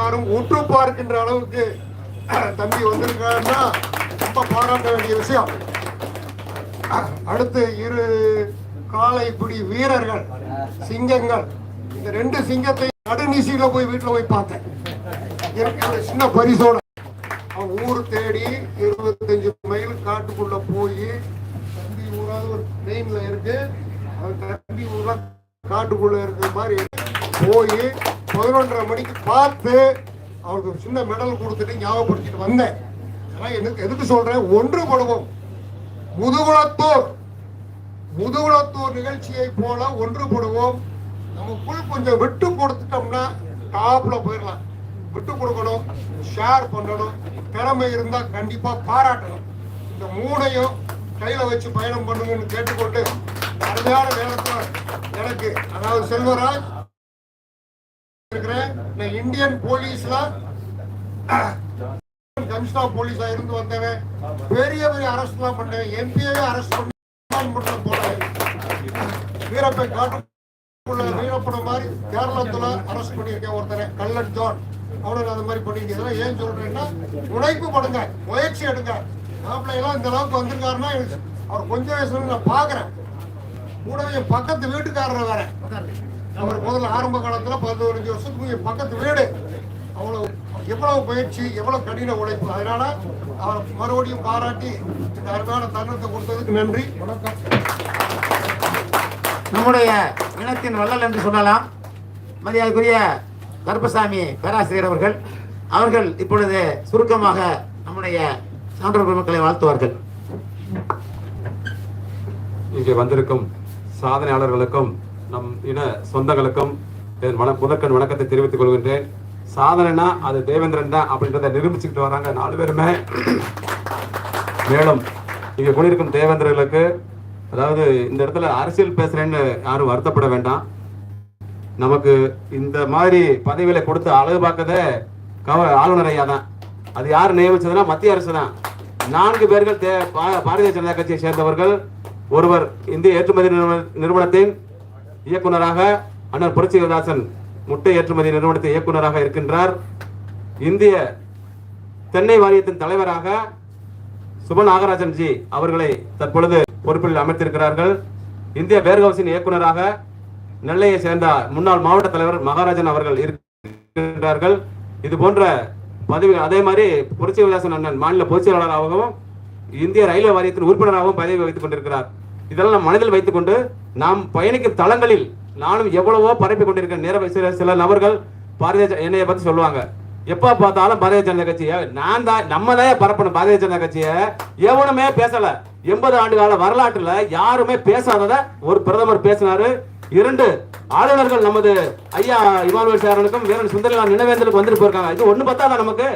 எல்லாரும் உற்று பார்க்கின்ற அளவுக்கு தம்பி வந்திருக்காருன்னா ரொம்ப பாராட்ட வேண்டிய விஷயம். அடுத்து இரு காளைப்பிடி வீரர்கள், சிங்கங்கள், இந்த 2 சிங்கத்தை நடுநிசையில போய் வீட்டுல போய் பார்த்தேன். சின்ன பரிசோட அவன் ஊர் தேடி 25 மைல் காட்டுக்குள்ள போய், தம்பி ஊராவது ஒரு மெயின்ல இருக்கு, அவன் தம்பி ஊர்ல காட்டுக்குள்ள இருக்கிற மாதிரி போய் 11:30 மணிக்கு பார்த்து அவருக்கு சின்ன மெடல் கொடுத்துட்டு ஞாபகப்படுத்திட்டு வந்தேன். எதுக்கு சொல்றேன், ஒன்றுபடுவோம். முதுகுளத்தூர் நிகழ்ச்சியை போல ஒன்றுபடுவோம். நமக்குள் கொஞ்சம் விட்டு கொடுத்துட்டோம்னா டாப்ல போயிடலாம். விட்டு கொடுக்கணும், ஷேர் பண்ணணும், திறமை இருந்தா கண்டிப்பா பாராட்டணும். இந்த 3ஐயும் கையில வச்சு பயணம் பண்ணுங்கன்னு கேட்டுக்கொண்டு, அருமையான நேரத்துல எனக்கு, அதாவது செல்வராஜ் இருக்கிறேன், இந்தியன் போலீஸ்ல கமிஷனர் போலீஸா இருந்து வந்தவன், பெரிய பெரிய அரஸ்ட் எல்லாம் பண்ணேன், எம்பியே அரஸ்ட் பண்ண போனேன். வீரப்பை காட்டுக்குள்ள வீரப்படம் மாதிரி கேரளத்துல அரஸ்ட் பண்ணியிருக்கேன் ஒருத்தரை, கல்லட் ஜான், அவனுக்கு அந்த மாதிரி பண்ணிருக்கேன். இதெல்லாம் ஏன் சொல்றேன்னா, உழைப்பு படுங்க, முயற்சி எடுங்க. மாப்பிள்ளை எல்லாம் இந்த அளவுக்கு வந்திருக்காருன்னா அவர் கொஞ்சம் வயசுல நான் பாக்குறேன். கூடவே என் பக்கத்து வீட்டுக்காரரை வேற, அவர் முதல்ல ஆரம்ப காலத்துல 15 வருஷத்துக்கு என் பக்கத்து வீடு. அவ்வளவு எவ்வளவு முயற்சி, எவ்வளவு கடின உழைப்பு. அதனால அவர் மறுபடியும் பாராட்டி இந்த அருமையான தருணத்தை கொடுத்ததுக்கு நன்றி. வணக்கம். நம்முடைய இனத்தின் வள்ளல் என்று சொல்லலாம் மரியாதைக்குரிய கருப்பசாமி பேராசிரியர் அவர்கள் இப்பொழுது சுருக்கமாக நம்முடைய சான்றோர் பெருமக்களை வாழ்த்துவார்கள். இங்கே வந்திருக்கும் சாதனையாளர்களுக்கும் நம் இன சொந்தங்களுக்கும் முதற்கண் வணக்கத்தை தெரிவித்துக் கொள்கின்றேன். சாதனைனா அது தேவேந்திரன் தான் அப்படின்றத நிரூபிச்சுக்கிட்டு வராங்க 4 பேருமே. மேலும் இங்க கூடியிருக்கும் தேவேந்திரர்களுக்கு, அதாவது இந்த இடத்துல அரசியல் பேசுறேன்னு யாரும் வருத்தப்பட வேண்டாம். நமக்கு இந்த மாதிரி பதவியில கொடுத்து அழகு பார்க்கதே ஆளுநர் ஐயா தான். அது யார் நியமிச்சதுன்னா மத்திய அரசு தான். 4 பேர்கள் பாரதிய ஜனதா கட்சியை சேர்ந்தவர்கள். ஒருவர் இந்திய ஏற்றுமதி நிறுவனத்தின் இயக்குநராக அண்ணன் புரட்சிகரதாசன் முட்டை ஏற்றுமதி நிறுவனத்தின் இயக்குநராக இருக்கின்றார். இந்திய தென்னை வாரியத்தின் தலைவராக சுப நாகராஜன் ஜி அவர்களை தற்பொழுது பொறுப்பில் அமர்த்திருக்கிறார்கள். இந்திய வேர்ஹவுஸின் இயக்குநராக நெல்லையை சேர்ந்த முன்னாள் மாவட்ட தலைவர் மகாராஜன் அவர்கள் இருக்கின்றார்கள். இது போன்ற பதவிகள், அதே மாதிரி புரட்சிகரதாசன் அண்ணன் மாநில பொதுச் செயலாளராகவும் இந்திய ரயில்வே வாரியத்தின் உறுப்பினராகவும் பதவி வைத்துக் கொண்டிருக்கிறார். இதெல்லாம் நாம் மனதில் வைத்துக் கொண்டு நாம் பயணிக்கும் தளங்களில் நானும் எவ்வளவோ பரப்பி கொண்டிருக்கேன். சில நபர்கள் என்னைய பத்தி சொல்லுவாங்க, எப்ப பார்த்தாலும் பாரதிய ஜனதா கட்சியை நான் தான் நம்ம தான் பரப்பணும். பாரதிய ஜனதா கட்சியை எவனுமே பேசல. 80 ஆண்டு கால வரலாற்றுல யாருமே பேசாதத ஒரு பிரதமர் பேசினாரு. 2 ஆளுநர்கள் நமது ஐயா இமானுவேல் சேரனுக்கும் வீரன் சுந்தரலால் நினைவேந்தலுக்கு வந்துட்டு போயிருக்காங்க. இது ஒண்ணு பத்தாதான் நமக்கு.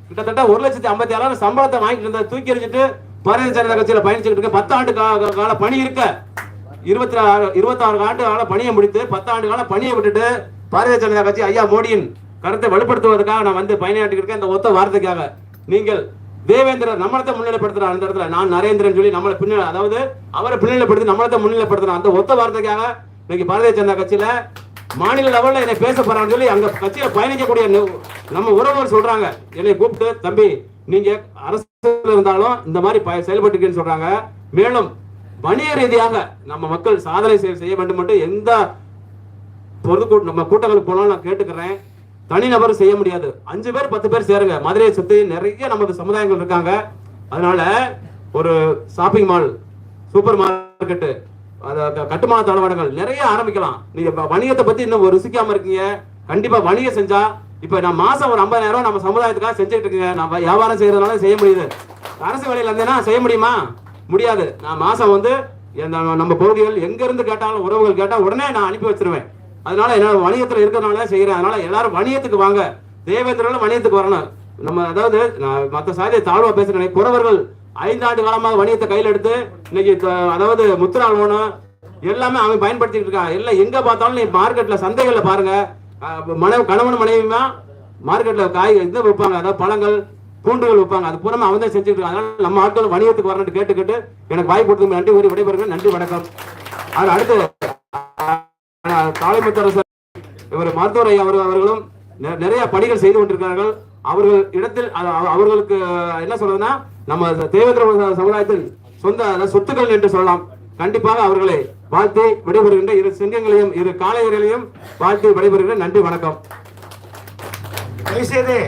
கிட்டத்தட்ட 1,57,000 சம்பளத்தை வாங்கிட்டு இருந்த தூக்கி எறிஞ்சிட்டு பாரதிய ஜனதா கட்சியில பயணிச்சுட்டு இருக்க. 10 ஆண்டு கால பணி இருக்க, 26 ஆண்டு கால பணியை முடித்து 10 ஆண்டு கால பணியை விட்டுட்டு பாரதிய ஜனதா கட்சி ஐயா மோடியின் கருத்தை வலுப்படுத்துவதற்காக நான் வந்து பயணியாட்டி இருக்கேன். இந்த ஒத்த வார்த்தைக்காக நீங்கள் தேவேந்திரர் நம்மளத்தை முன்னிலைப்படுத்துறார். அந்த இடத்துல நான் நரேந்திரன் சொல்லி நம்மளை பின்ன, அதாவது அவரை பின்னிலைப்படுத்தி நம்மளத்தை முன்னிலைப்படுத்துறான். அந்த ஒத்த வார்த்தைக்காக இன்னைக்கு பாரதிய ஜனதா கட்சியில மாநில லெவல்ல என்னை பேச போறான்னு சொல்லி அங்க கட்சியில பயணிக்கக்கூடிய நம்ம உறவுகள் சொல்றாங்க. என்னை கூப்பிட்டு, தம்பி நீங்க அரசியல் இருந்தாலும் இந்த மாதிரி செயல்பட்டுன்னு சொல்றாங்க. மேலும் வணிக ரீதியாக நம்ம மக்கள் சாதனை செய்ய வேண்டும் என்று எந்த பொதுக்கூட்டம் நம்ம கூட்டங்களுக்கு போனாலும் நான் கேட்டுக்கிறேன். தனிநபரும் செய்ய முடியாது. 5 பேர் 10 பேர் சேருங்க. மதுரையை சுத்தி நிறைய நமது சமுதாயங்கள் இருக்காங்க. அதனால ஒரு ஷாப்பிங் மால், சூப்பர் மார்க்கெட்டு, கட்டுமான தளவாடங்கள் நிறைய ஆரம்பிக்கலாம். நீங்க வணிகத்தை பத்தி இன்னும் ருசிக்காம இருக்கீங்க. கண்டிப்பா வணிகம் செஞ்சா, இப்ப நான் மாசம் ஒரு 50,000 நம்ம சமுதாயத்துக்காக செஞ்சுட்டு இருக்கீங்க. நான் வியாபாரம் செய்யறதுனால செய்ய முடியுது. அரசு வேலையில இருந்தேன்னா செய்ய முடியுமா? முடியாது. நான் மாசம் வந்து நம்ம பகுதிகள் எங்க இருந்து கேட்டாலும், உறவுகள் கேட்டா உடனே நான் அனுப்பி வச்சிருவேன். அதனால என்ன வணிகத்துல இருக்கிறதுனால செய்யறேன். அதனால எல்லாரும் வணிகத்துக்கு வாங்க. தேவேந்திரன் வணிகத்துக்கு வரணும். நம்ம அதாவது மற்ற சாதியை தாழ்வா பேசுறேன். குறவர்கள் 5 ஆண்டு காலமாக வணிகத்தை கையில் எடுத்து இன்னைக்கு அதாவது முத்ரா லோனு எல்லாமே அவன் பயன்படுத்திட்டு இருக்கான். எல்லாம் எங்க பார்த்தாலும் நீ மார்க்கெட்ல சந்தைகள்ல பாருங்க, கணவன் மனைவியுமா மார்க்கெட்ல காய் இது விற்பாங்க, அதாவது பழங்கள் பூண்டுகள் விற்பாங்க. அது பூரா அவன் தான் செஞ்சுட்டு இருக்காங்க. அதனால நம்ம ஆட்கள் வணிகத்துக்கு வரணும்னு கேட்டுக்கிட்டு எனக்கு வாய்ப்பு கொடுத்து நன்றி கூறி விடைபெறுங்க. நன்றி, வணக்கம். அடுத்து தாளைமுத்தரசர் இவர் மருத்துவர் ஐயா அவர்களும் நிறைய பணிகள் செய்து கொண்டிருக்கிறார்கள். அவர்கள் இடத்தில் அவர்களுக்கு என்ன சொல்றதுன்னா, நம்ம தேவேந்திர சமுதாயத்தில் சொந்த சொத்துக்கள் என்று சொல்லலாம். கண்டிப்பாக அவர்களை வாழ்த்தி விடைபெறுகின்ற இரு சிங்கங்களையும் இரு காளையர்களையும் வாழ்த்தி விடைபெறுகின்ற. நன்றி, வணக்கம். தயவுசெய்து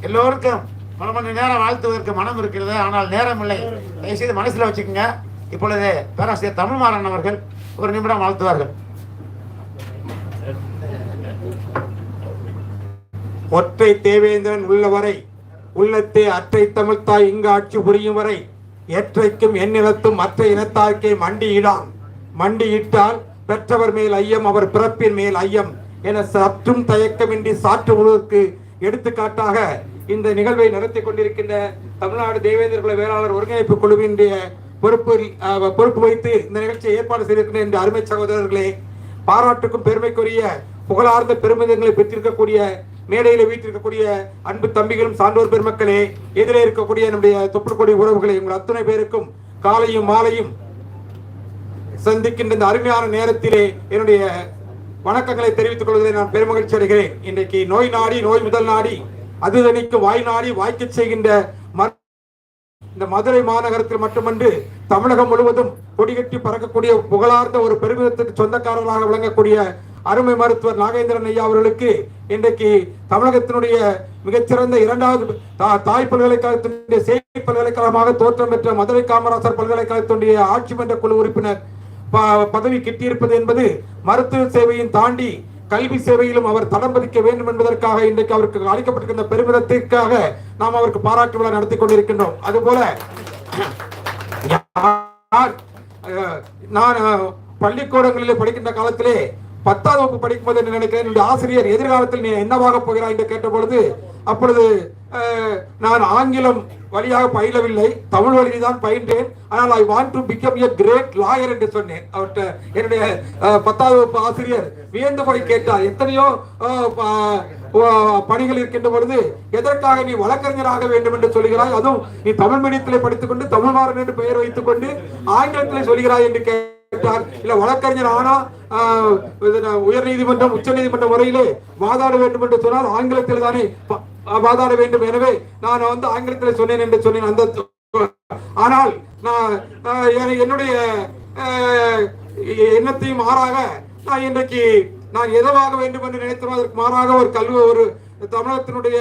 எல்லோருக்கும் பல மணி நேரம் வாழ்த்துவதற்கு மனம் இருக்கிறது, ஆனால் நேரம் இல்லை. தயவுசெய்து மனசுல வச்சுக்கோங்க. இப்பொழுது பேராசிரியர் தமிழ்மாறன் அவர்கள் ஒரு நிமிடம் வாழ்த்துவார்கள். ஒற்றை தேவேந்திரன் உள்ளவரை உள்ளத்தே அற்றை தமிழ்த்தாய் இங்கு ஆட்சி புரியும் வரை ஏற்றைக்கும் எந்நிலத்தும் மற்ற இனத்தார்க்கே மண்டியிடான். மண்டியிட்டால் பெற்றவர் மேல் ஐயம், அவர் பிறப்பின் மேல் ஐயம் என சற்றும் தயக்கமின்றி சாற்றுவதற்கு எடுத்துக்காட்டாக இந்த நிகழ்வை நடத்தி கொண்டிருக்கின்ற தமிழ்நாடு தேவேந்திர குல வேளாளர் ஒருங்கிணைப்பு குழுவினுடைய பொறுப்பு வைத்து இந்த நிகழ்ச்சியை ஏற்பாடு செய்திருக்கின்ற இந்த அருமை சகோதரர்களே, பாராட்டுக்கும் பெருமைக்குரிய புகழார்ந்த பெருமிதங்களை பெற்றிருக்கக்கூடிய மேடையில் வீட்டிருக்கக்கூடிய அன்பு தம்பிகளும் சான்றோர் பெருமக்களே, எதிரே இருக்கக்கூடிய நம்முடைய தொப்புள்கொடி உறவுகளை, உங்கள் அத்தனை பேருக்கும் காலையும் மாலையும் சந்திக்கின்ற இந்த அருமையான நேரத்திலே என்னுடைய வணக்கங்களை தெரிவித்துக் கொள்வதை நான் பெருமகிழ்ச்சி அடைகிறேன். இன்றைக்கு நோய் நாடி நோய் முதல் நாடி அது தணிக்கு வாய் நாடி வாய்க்க செய்கின்ற இந்த மதுரை மாநகரத்தில் மட்டுமன்று தமிழகம் முழுவதும் கொடிகட்டி பறக்கக்கூடிய புகழார்ந்த ஒரு பெருமிதத்துக்கு சொந்தக்காரர்களாக விளங்கக்கூடிய அருமை மருத்துவர் நாகேந்திரன் ஐயா அவர்களுக்கு இன்றைக்கு தமிழகத்தினுடைய மிகச்சிறந்த இரண்டாவது தாய் பல்கலைக்கழகத்தினுடைய சேவை பல்கலைக்கழகமாக தோற்றம் பெற்ற மதுரை காமராசர் பல்கலைக்கழகத்தினுடைய ஆட்சி மன்ற குழு உறுப்பினர் பதவி கிட்டியிருப்பது என்பது மருத்துவ சேவையின் தாண்டி கல்வி சேவையிலும் அவர் தடம் பதிக்க வேண்டும் என்பதற்காக இன்றைக்கு அவருக்கு அளிக்கப்பட்டிருக்கின்ற பெருமிதத்திற்காக நாம் அவருக்கு பாராட்டு விழா நடத்தி கொண்டிருக்கின்றோம். அதுபோல நான் பள்ளிக்கூடங்களிலே படிக்கின்ற காலத்திலே 10ஆம் வகுப்பு படிக்கும் போது நினைக்கிறேன், என்னுடைய ஆசிரியர் எதிர்காலத்தில் நீ என்னவாக போகிறாய் என்று கேட்ட பொழுது, அப்பொழுது நான் ஆங்கிலம் வழியாக பயிலவில்லை, தமிழ் வழிதான் பயின்றேன். ஆனால் I want to become a great lawyer என்று சொன்னேன். அவர்கிட்ட என்னுடைய 10ஆம் வகுப்பு ஆசிரியர் வியந்தபடி கேட்டார், எத்தனையோ பணிகள் இருக்கின்ற பொழுது எதற்காக நீ வழக்கறிஞராக வேண்டும் என்று சொல்கிறாய், அதுவும் நீ தமிழ் மீடியத்திலே படித்துக் கொண்டு தமிழ்மாறன் என்று பெயர் வைத்துக் கொண்டு ஆங்கிலத்திலே சொல்கிறாய் என்று கேட்டார். இல்ல, வழக்கறிஞர் ஆனா உயர் நீதிமன்றம் உச்ச நீதிமன்ற முறையிலே வாதாட வேண்டும் என்று சொன்னால் ஆங்கிலத்தில் தானே வாதாட வேண்டும். எனவே நான் ஆங்கிலத்தில் சொன்னேன் என்று சொன்னேன். அந்த ஆனால் நான் என்னுடைய எண்ணத்தையும் மாறாக நான் இன்றைக்கு நான் எதவாக வேண்டும் என்று நினைத்தோம் அதற்கு மாறாக ஒரு தமிழகத்தினுடைய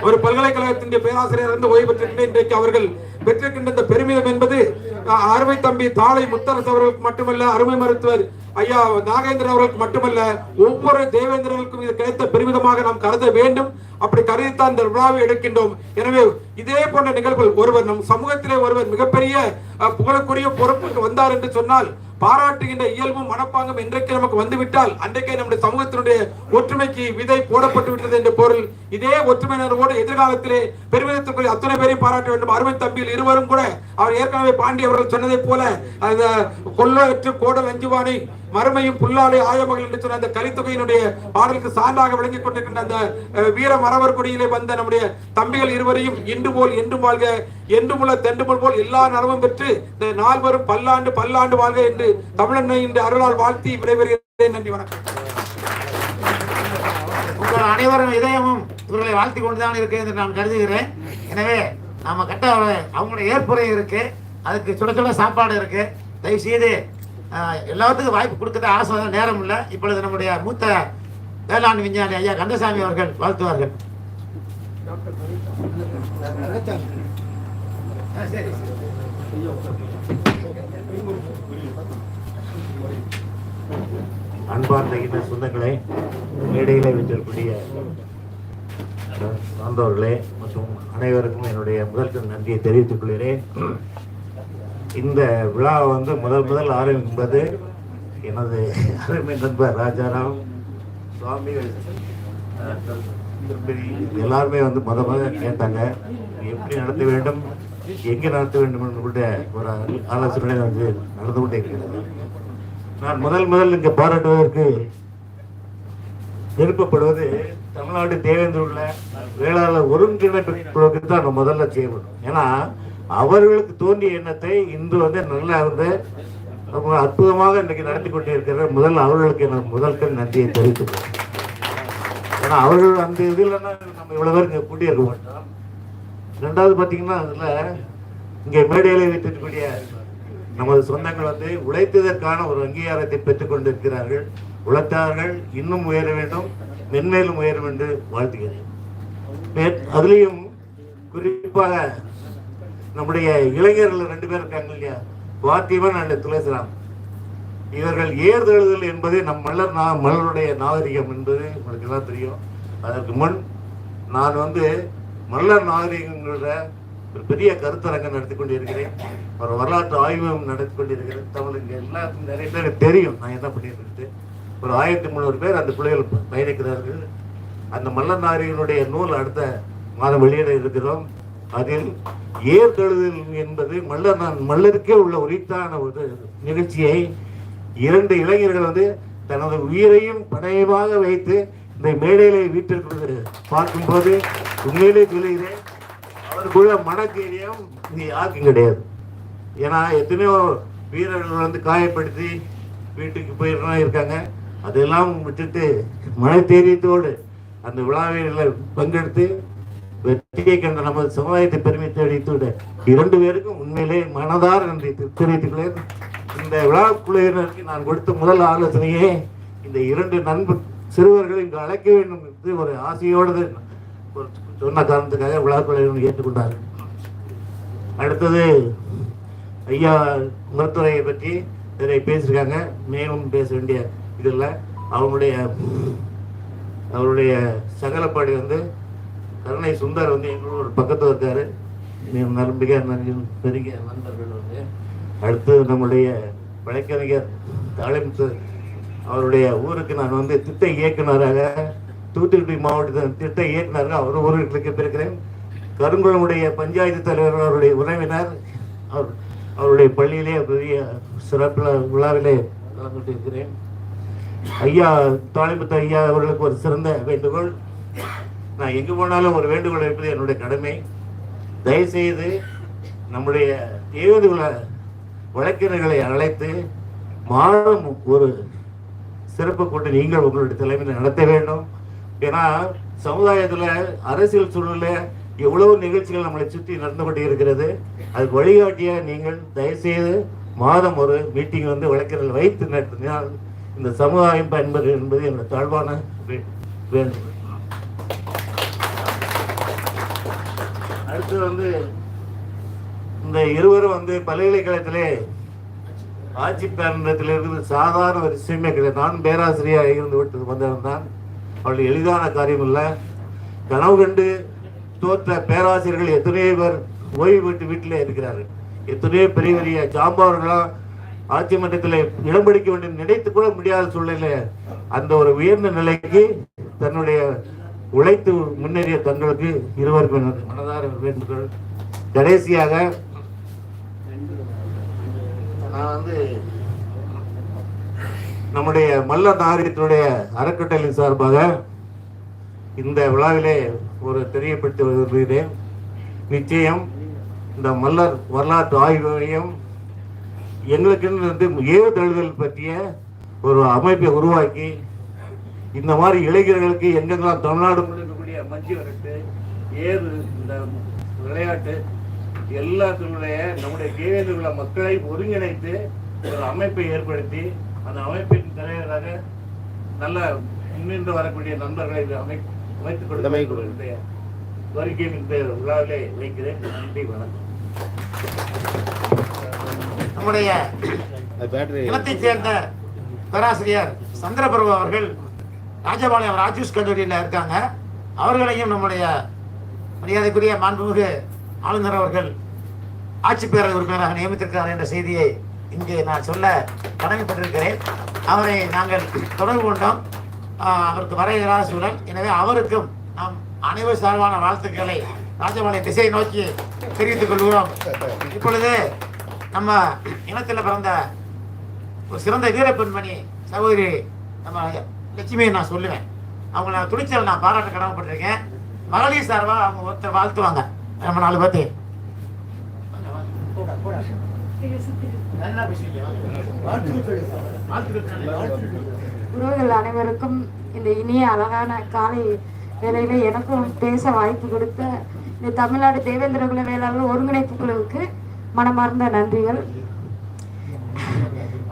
ஒரு பல்கலைக்கழகத்தின் பேராசிரியர் இருந்து ஓய்வு பெற்றிருக்கின்ற இன்றைக்கு அவர்கள் பெற்றிருக்கின்ற இந்த பெருமிதம் என்பது அருமை தம்பி தாளை முத்தரசு அவர்களுக்கு மட்டுமல்ல, அருமை மருத்துவர் ஐயா நாகேந்திரன் அவர்களுக்கு மட்டுமல்ல, ஒவ்வொரு தேவேந்திரர்களுக்கும் இது கிடைத்த பெருமிதமாக நாம் கருத வேண்டும். அப்படி கருதித்தான் இந்த விழாவை எடுக்கின்றோம். எனவே இதே போன்ற நிகழ்வுகள் ஒருவர் நம் சமூகத்திலே ஒருவர் மிகப்பெரிய புகழுக்குரிய பொறுப்புக்கு வந்தார் என்று சொன்னால் பாராட்டுகின்ற இயல்பும் மனப்பாங்கும் இன்றைக்கு நமக்கு வந்துவிட்டால் அன்றைக்கே நம்முடைய சமூகத்தினுடைய ஒற்றுமைக்கு விதை போடப்பட்டு விட்டது என்ற பொருள். இதே ஒற்றுமையினரோடு எதிர்காலத்திலே பெருமிதத்திற்குரிய அத்தனை பேரையும் பாராட்ட வேண்டும். அருமை தம்பியில் இருவரும் கூட அவர் ஏற்கனவே பாண்டி அவர்கள் சொன்னதை போல அந்த கொள்ளற்று கோடல் அஞ்சுவானை மறுமையும் புல்லாலை ஆயமகள் என்று சொன்ன அந்த கலித்தொகையினுடைய பாடலுக்கு சான்றாக விளங்கிக் கொண்டிருக்கின்ற அந்த வீர மறவர் கொடியிலே வந்த நம்முடைய தம்பிகள் இருவரையும் இன்று போல் என்றும் வாழ்க, என்று முள்ள தெண்டுமுள் போல் எல்லா நலமும் பெற்று இந்த நால்வரும் பல்லாண்டு பல்லாண்டு வாழ்க என்று தமிழனை இந்த அருளால் வாழ்த்தி விடைபெறுகிறேன். நன்றி, வணக்கம். உங்கள் அனைவரும் இதயமும் இவர்களை வாழ்த்தி கொண்டுதான் இருக்கு என்று நான் கருதுகிறேன். எனவே நாம கட்ட அவங்களுடைய ஏற்புரை இருக்கு, அதுக்கு சுட சுட சாப்பாடு இருக்கு. தயவு செய்து எல்லாத்துக்கும் வாய்ப்பு கொடுக்கறது ஆசை, நேரம் இல்லை. இப்பொழுது நம்முடைய மூத்த வேளாண் விஞ்ஞானி ஐயா கந்தசாமி அவர்கள் வாழ்த்துவார்கள். அன்பார்ந்த இந்த சொந்தங்களே, மேடையில வீட்டிற்குரிய சார்ந்தவர்களே மற்றும் அனைவருக்கும் என்னுடைய முதல் நன்றியை தெரிவித்துக் கொள்கிறேன். இந்த விழா முதல் ஆரம்பிப்பது எனது அருமை நண்பர் ராஜாராம் சுவாமி எல்லாருமே முதல்ல கேட்டாங்க, எப்படி நடத்த வேண்டும், எங்கே நடத்த வேண்டும் என்று ஒரு ஆலோசனை நடந்து கொண்டே இருக்கிறது. நான் முதல் இங்கே பாராட்டுவதற்கு விருப்பப்படுவது தமிழ்நாடு தேவேந்திர உள்ள வேளாளர் ஒருங்கிணைப்பு தான் முதல்ல செய்யப்படும். ஏன்னா அவர்களுக்கு தோன்றிய எண்ணத்தை இன்று நல்லா அற்புதமாக இன்றைக்கு நடத்தி கொண்டே இருக்கிற அவர்களுக்கு நான் முதல் நன்றியை தெரிவித்துக்கிறேன். ஏன்னா அவர்கள் அந்த இதுலன்னா நம்ம இவ்வளவு பேர் இங்க கூட்டியிருக்க மாட்டோம். ரெண்டாவது பாத்தீங்கன்னா அதுல இங்கே மேடையில வைத்திருக்கக்கூடிய நமது சொந்தங்கள் வந்து உழைத்ததற்கான ஒரு அங்கீகாரத்தை பெற்றுக் கொண்டிருக்கிறார்கள். உழைத்தார்கள், இன்னும் உயர வேண்டும், மென்மேலும் உயரும் என்று வாழ்த்துகிறேன். அதுலேயும் குறிப்பாக நம்முடைய இளைஞர்கள் 2 பேர் இருக்காங்க இல்லையா, பார்த்திபன் அண்ட் துளசிராம். இவர்கள் ஏறுதழுதல் என்பது நம் மல்லருடைய நாகரிகம் என்பது உங்களுக்கு எல்லாம் தெரியும். அதற்கு முன் நான் வந்து மல்லர் நாகரிகங்களோட ஒரு பெரிய கருத்தரங்கம் நடத்தி கொண்டிருக்கிறேன். ஒரு வரலாற்று ஆய்வும் நடத்தி கொண்டிருக்கிறேன். தமிழுக்கு எல்லாத்துக்கும் நிறைய பேர் தெரியும் நான் என்ன பண்ணிட்டு. ஒரு 1300 பேர் அந்த பிள்ளைகள் பயணிக்கிறார்கள். அந்த மல்லர் நாகரிகனுடைய நூல் அடுத்த மாதம் வெளியிட இருக்கிறோம். அதில் ஏறுதழுதல் என்பது மல்லருக்கே உள்ள உரித்தான ஒரு நிகழ்ச்சியை 2 இளைஞர்கள் வந்து தனது உயிரையும் பணயமாக வைத்து இந்த மேடையில வீட்டிற்கு பார்க்கும்போது உண்மையிலே சொல்லுகிறேன், அவருக்குள்ள மனதைரியம் இது யாருக்கும் கிடையாது. ஏன்னா எத்தனையோ வீரர்கள் வந்து காயப்படுத்தி வீட்டுக்கு போயிடலாம் இருக்காங்க. அதெல்லாம் விட்டுட்டு மனதைரியத்தோடு அந்த விழாவில் பங்கெடுத்து வெற்றியை கண்ட நமது சமுதாயத்தை பெருமை தேடித்துவிட 2 பேருக்கும் உண்மையிலே மனதார நன்றி தெரிவித்துள்ளேன். இந்த விழா குழுவினருக்கு நான் கொடுத்த முதல் ஆலோசனையே இந்த 2 நண்பர் சிறுவர்கள் இங்கு அழைக்க வேண்டும் என்று ஒரு ஆசையோடு சொன்ன காரணத்துக்காக விழா குழுவினர் ஏற்றுக்கொண்டார்கள். அடுத்தது ஐயா மருத்துவரையை பற்றி நிறைய பேசியிருக்காங்க. மேலும் பேச வேண்டிய இதில் அவருடைய சகலப்பாடி வந்து கருணை சுந்தர் வந்து எங்களோட ஒரு பக்கத்தில் இருக்காரு. மிக பெரிய நண்பர்கள் வந்து. அடுத்து நம்முடைய வழக்கறிஞர் தாளிமுத்து அவருடைய ஊருக்கு நான் வந்து திட்ட இயக்குநராக தூத்துக்குடி மாவட்டத்தின் திட்ட இயக்குநராக அவர் ஊருக்கு இருக்கிறேன். கருங்குளமுடைய பஞ்சாயத்து தலைவர் அவருடைய உறவினர் அவருடைய பள்ளியிலே பெரிய சிறப்பு விழாவிலே கலந்துட்டு இருக்கிறேன். ஐயா தாளிமுத்து ஐயா அவர்களுக்கு ஒரு சிறந்த வேண்டுகோள். நான் எங்கு போனாலும் ஒரு வேண்டுகோள் இருப்பது என்னுடைய கடமை. தயவுசெய்து நம்முடைய தேவதுகுல வழக்கறிஞர்களை அழைத்து மாதம் ஒரு சிறப்பு கொண்டு நீங்கள் உங்களுடைய தலைமையில் நடத்த வேண்டும். ஏன்னா சமுதாயத்தில் அரசியல் சூழ்நிலை எவ்வளவு நிகழ்ச்சிகள் நம்மளை சுற்றி நடந்து கொண்டு இருக்கிறது. அதுக்கு வழிகாட்டிய நீங்கள் தயவுசெய்து மாதம் ஒரு மீட்டிங் வந்து வழக்கறிஞர்கள் வைத்து நடத்தினால் இந்த சமுதாயம் பயன்பெறும் என்பது என்னுடைய தாழ்வான வேண்டும். அடுத்து வந்து இந்த இருவரும் வந்து பல்கலைக்கழகத்திலே ஆட்சி பேரத்திலிருந்து சாதாரண ஒரு விஷயமே கிடையாது. நான் பேராசிரியராக இருந்து விட்டு வந்தவன் தான். அவளுடைய எளிதான காரியம் இல்லை. கனவு கண்டு தோற்ற பேராசிரியர்கள் எத்தனையோ பேர் ஓய்வு பெற்று வீட்டிலே இருக்கிறார்கள். எத்தனையோ பெரிய பெரிய ஜாம்பவர்களாம் ஆட்சி மன்றத்தில் இடம் பிடிக்க வேண்டும் நினைத்து கூட முடியாத சூழ்நிலை அந்த ஒரு உயர்ந்த நிலைக்கு தன்னுடைய உழைத்து முன்னேறிய தங்களுக்கு இருவருக்கும் மனதார வேண்டுகோள். கடைசியாக நான் வந்து நம்முடைய மல்லர் நாகரிகத்தினுடைய அறக்கட்டளையின் சார்பாக இந்த விழாவிலே ஒரு தெரியப்படுத்தி வருகிறேன். நிச்சயம் இந்த மல்லர் வரலாற்று ஆய்வையும் எங்களுக்கு வந்து ஏறுதழுதல் பற்றிய ஒரு அமைப்பை உருவாக்கி இந்த மாதிரி இளைஞர்களுக்கு எங்கெல்லாம் தமிழ்நாடு இருக்கக்கூடிய மஞ்சு விரட்டு ஏறு இந்த விளையாட்டு எல்லாத்தினுடைய நம்முடைய கேள்வியில் உள்ள மக்களை ஒருங்கிணைத்து ஒரு அமைப்பை ஏற்படுத்தி அந்த அமைப்பின் தலைவராக நல்ல முன்னின்று வரக்கூடிய நண்பர்களை அமைத்துக் கொடுத்த கோரிக்கையின் இந்த விழாவிலே வைக்கிறேன். நன்றி, வணக்கம். நம்முடைய இனத்தைச் சேர்ந்த பேராசிரியர் சந்திரபிரபு அவர்கள் ராஜபாளையம் ராஜூஸ் கல்லூரியில் இருக்காங்க. அவர்களையும் நம்முடைய மரியாதைக்குரிய மாண்புமிகு ஆளுநர் அவர்கள் ஆட்சி பேரவை உறுப்பினராக நியமித்திருக்கிறார் என்ற செய்தியை இங்கே நான் சொல்ல கடமைப்பட்டிருக்கிறேன். அவரை நாங்கள் தொடர்பு கொண்டோம். அவருக்கு வர இயலாத சூழல். எனவே அவருக்கும் நாம் அனைவர் சார்பான வாழ்த்துக்களை ராஜபாளையம் திசை நோக்கி தெரிவித்துக் கொள்கிறோம். இப்பொழுது நம்ம இனத்தில் பிறந்த ஒரு சிறந்த வீரப்பெண்மணி சகோதரி நம்ம லட்சுமியை நான் சொல்லுவேன். அவங்கள துணிச்சல் நான் பாராட்ட கடமைப்பட்டிருக்கேன். மகளிர் சார்பாக அவங்க ஒருத்தர் வாழ்த்துவாங்க. நம்ம 4 பேர்த்து உறவுகள் அனைவருக்கும் இந்த இனிய அழகான காலை வேளையில எனக்கும் பேச வாய்ப்பு கொடுத்த இந்த தமிழ்நாடு தேவேந்திர குல வேளாளர் ஒருங்கிணைப்பு குழுவுக்கு மனமார்ந்த நன்றிகள்.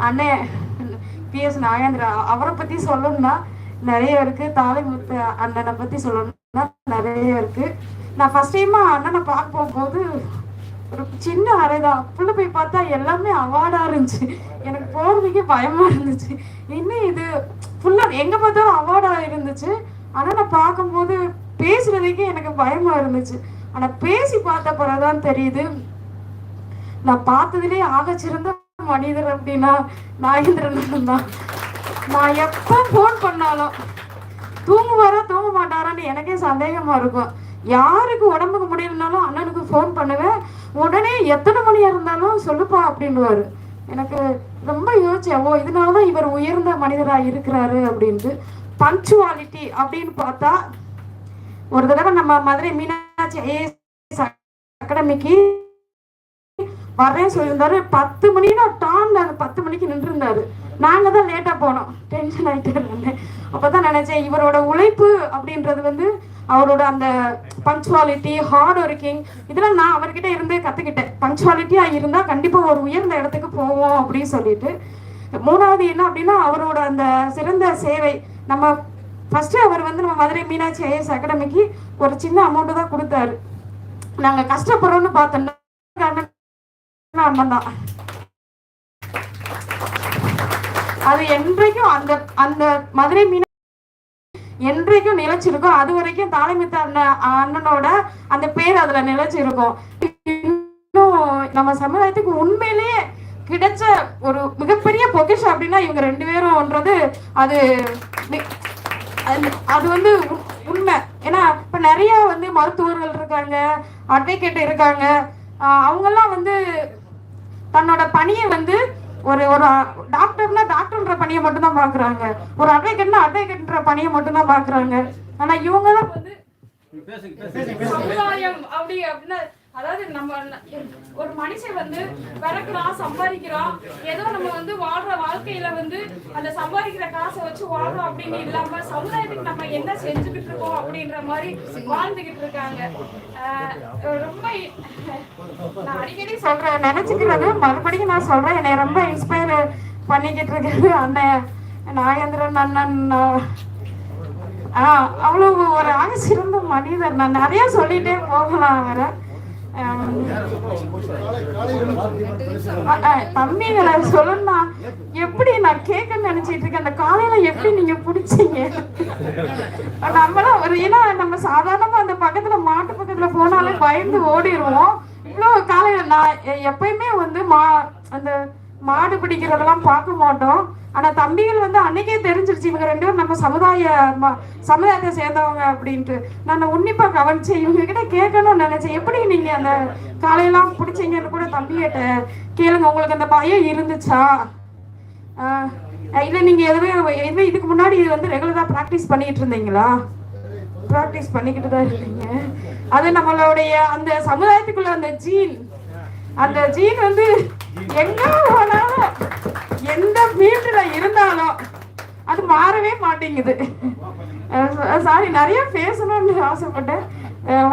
அண்ணே PS நாகேந்திரா அவரை பத்தி சொல்லணும்னா நிறைய இருக்கு. தாளைமுத்து அண்ணனை பத்தி சொல்லணும்னா நிறைய இருக்கு. நான் ஃபர்ஸ்ட் டைமா அண்ணனை பார்க்க போகும்போது ஒரு சின்ன அறைதான், உள்ள போய் பார்த்தா எல்லாமே அவார்டா இருந்துச்சு. எனக்கு போறதுக்கே பயமா இருந்துச்சு. இன்னும் இது ஃபுல்லா எங்க பார்த்தாலும் அவார்டா இருந்துச்சு. ஆனா நான் பார்க்கும்போது பேசுறதுக்கே எனக்கு பயமா இருந்துச்சு. ஆனா பேசி பார்த்த பிறகுதான் தெரியுது, நான் பார்த்ததுலேயே ஆகச்சிறந்த மனிதர் அப்படின்னா நாகேந்திரன் தான். நான் எப்போ ஃபோன் பண்ணாலும் தூங்குவாரா தூங்க மாட்டாரான்னு எனக்கே சந்தேகமா இருக்கும். யாருக்கு உடம்புக்கு முடியலனாலும் அண்ணனுக்கு ஃபோன் பண்ணுவேன், உடனே எத்தனை மணியா இருந்தாலும் சொல்லுப்பா அப்படின்னுவாரு. எனக்கு ரொம்ப யோசிச்சேன், ஓ இதனாலதான் இவர் உயர்ந்த மனிதரா இருக்கிறாரு அப்படின்ட்டு. பங்க்சுவாலிட்டி அப்படின்னு பார்த்தா ஒரு தடவை நம்ம மதுரை மீனாட்சி IAS அகாடமிக்கு வரேன்னு சொல்லியிருந்தாரு. 10 மணினா டான் 10 மணிக்கு நின்று இருந்தாரு. நாங்க தான் லேட்டா போனோம். டென்ஷன் ஆயிட்டு அப்பதான் நினைச்சேன், இவரோட உழைப்பு அப்படின்றது வந்து அவரோட அந்த பங்க்சுவாலிட்டி, ஹார்ட் ஒர்க்கிங் இதெல்லாம் நான் அவர்கிட்ட இருந்து கத்துக்கிட்டேன். பங்க்சுவாலிட்டியா இருந்தா கண்டிப்பா ஒரு உயர்ந்த இடத்துக்கு போவோம் அப்படின்னு சொல்லிட்டு. மூணாவது என்ன அப்படின்னா அவரோட அந்த சிறந்த சேவை. நம்ம ஃபர்ஸ்ட் அவர் வந்து நம்ம மதுரை மீனாட்சி IAS அகாடமிக்கு ஒரு சின்ன அமௌண்ட் தான் கொடுத்தாரு. நாங்க கஷ்டப்படுறோம்னு பார்த்தோம்னா அண்ணன் தான். அது என்றைக்கும் அந்த அந்த மதுரை மீனா என்றைக்கும் நிலைச்சிருக்கும். அது வரைக்கும் தாளைமுத்து அண்ணனோட அந்த பேர் அதுல நிலைச்சிருக்கும். இன்னும் நம்ம சமுதாயத்துக்கு உண்மையிலேயே கிடைச்ச ஒரு மிகப்பெரிய பொக்கிஷம் அப்படின்னா இவங்க 2 பேரும்ன்றது அது அது வந்து உண்மை. ஏன்னா இப்ப நிறைய வந்து மருத்துவர்கள் இருக்காங்க, அட்வொகேட் இருக்காங்க. அவங்கெல்லாம் வந்து தன்னோட பணியை வந்து ஒரு ஒரு டாக்டர்னா டாக்டர்ன்ற பணியை மட்டும் தான் பாக்குறாங்க, ஒரு அட்வொகேட்னா அட்வொகேட்ன்ற பணியை மட்டும் தான் பாக்குறாங்க. ஆனா இவங்க தான் வந்து சமுதாயம் அப்படி அப்படின்னா, அதாவது நம்ம ஒரு மனுஷன் வந்து பிறக்கிறான், சம்பாதிக்கிறான், ஏதோ நம்ம வந்து வாழ்ற வாழ்க்கையில வந்து அந்த சம்பாதிக்கிற காசை வச்சு வாழ்றோம் அப்படின்னு இல்லாம சமுதாயத்துக்கு நம்ம என்ன செஞ்சுக்கிட்டு இருக்கோம் அப்படின்ற மாதிரி வாழ்ந்துகிட்டு இருக்காங்க. ரொம்ப நான் அடிக்கடி சொல்றேன், நினைச்சுக்கிறது மறுபடியும் நான் சொல்றேன், என்னை ரொம்ப இன்ஸ்பயர் பண்ணிக்கிட்டு இருக்கிறது அண்ணன் நாகேந்திரன் அண்ணன். அவ்வளவு ஒரு சிறந்த மனிதர். நான் நிறைய சொல்லிட்டே போகலாம் அவரை. தம்பிகளை சொல்லணும்னா எப்படி நான் கேட்க நினைச்சிட்டு இருக்கேன், அந்த காலையில எப்படி நீங்க பிடிச்சீங்க? நம்மளாம் ஒரு ஏன்னா நம்ம சாதாரணமா அந்த பக்கத்துல மாட்டு பக்கத்துல போனாலே பயந்து ஓடிடுவோம். இவ்வளவு காலையில நான் எப்பயுமே வந்து அந்த மாடு பிடிக்கிறதெல்லாம் பார்க்க மாட்டோம். ஆனா தம்பிகள் வந்து அன்னைக்கே தெரிஞ்சிருச்சு இவங்க 2 பேரும் நம்ம சமுதாயத்தை சேர்ந்தவங்க அப்படின்ட்டு. நான் உன்னிப்பா கவனிச்சேன், இவங்க கிட்ட கேட்கணும்னு நினைச்சேன், எப்படி நீங்க அந்த காலையெல்லாம் பிடிச்சீங்கன்னு கூட தம்பிகிட்ட கேளுங்க, உங்களுக்கு அந்த பயம் இருந்துச்சா, இல்ல நீங்க எதுவே இதுக்கு முன்னாடி இது வந்து ரெகுலரா பிராக்டிஸ் பண்ணிட்டு இருந்தீங்களா? பிராக்டிஸ் பண்ணிக்கிட்டு தான் இருக்கீங்க. அது நம்மளுடைய அந்த சமுதாயத்துக்குள்ள அந்த ஜீன் வந்து எங்க போனாலும் எந்த ஃபீல்டுல இருந்தாலும் அது மாறவே மாட்டேங்குது. சாரி, நிறைய பேசணும்னு ஆசைப்பட்டேன்.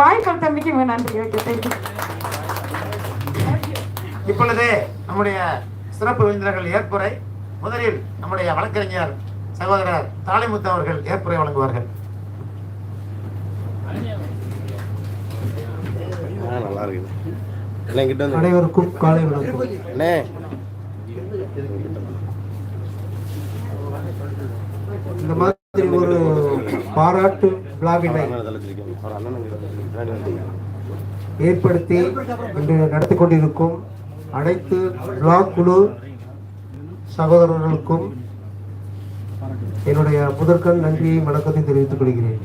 வாய்ப்பு தம்பிக்கு நன்றி. இப்பொழுது நம்முடைய சிறப்பு விருந்தினர்கள் ஏற்புரை. முதலில் நம்முடைய வழக்கறிஞர் சகோதரர் தாளைமுத்து அவர்கள் ஏற்புரை வழங்குவார்கள். நல்லா இருக்குது. அனைவருக்கும் காலை வணக்கம். இந்த மாதிரி ஒரு பாராட்டு விழாவினை ஏற்படுத்தி இன்று நடத்தி கொண்டிருக்கும் அனைத்து பிளாக் குழு சகோதரர்களுக்கும் என்னுடைய முதற்கண் நன்றியை வணக்கத்தை தெரிவித்துக் கொள்கிறேன்.